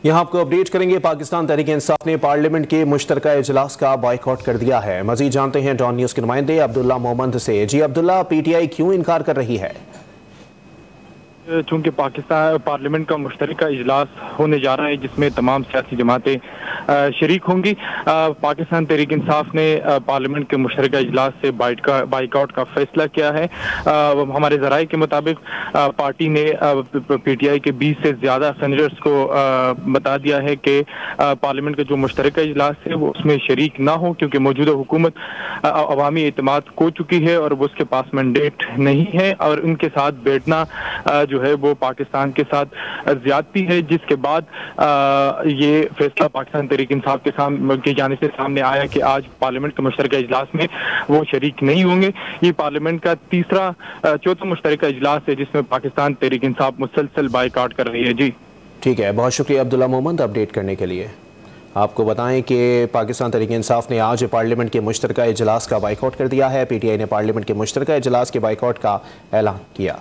یہاں آپ کو اپڈیٹ کریں گے۔ پاکستان تحریک انصاف نے پارلیمنٹ کے مشترکہ اجلاس کا بائیکاٹ کر دیا ہے۔ مزید جانتے ہیں ڈان نیوز کے نمائندے عبداللہ مومند سے۔ جی عبداللہ، پی ٹی آئی کیوں انکار کر رہی ہے؟ چونکہ پاکستان پارلیمنٹ کا مشترکہ اجلاس ہونے جا رہا ہے جس میں تمام سیاسی جماعتیں شریک ہوں گی، پاکستان تحریک انصاف نے پارلیمنٹ کے مشترکہ اجلاس سے بائیکاٹ کا فیصلہ کیا ہے۔ ہمارے ذرائع کے مطابق پارٹی نے پی ٹی آئی کے 20 سے زیادہ سینیٹرز کو بتا دیا ہے کہ پارلیمنٹ کا جو مشترکہ اجلاس ہے وہ اس میں شریک نہ ہو، کیونکہ موجودہ حکومت عوامی اعتماد کھو چکی ہے اور وہ اس کے پاس مینڈیٹ نہیں ہے، اور ان کے ساتھ بیٹھنا جو ہے وہ پاکستان کے ساتھ زیادتی ہے، جس کے بعد یہ فیصلہ پاکستان تحریک انصاف کی جانب سے سامنے آیا کہ آج پارلیمنٹ کے مشترکہ اجلاس میں وہ شریک نہیں ہوں گے۔ یہ پارلیمنٹ کا چوتھا مشترکہ اجلاس ہے جس میں پاکستان تحریک انصاف مسلسل بائیکاٹ کر رہی ہے۔ جی ٹھیک ہے، بہت شکریہ عبداللہ مومند اپڈیٹ کرنے کے لیے۔ آپ کو بتائیں کہ پاکستان تحریک انصاف نے آج پارلیمنٹ کے مشترکہ اجلاس کا بائیکاٹ کر دیا ہے۔ پی ٹی آئی نے پارلیمنٹ کے مشترکہ اجلاس کے بائیکاٹ کا اعلان کیا۔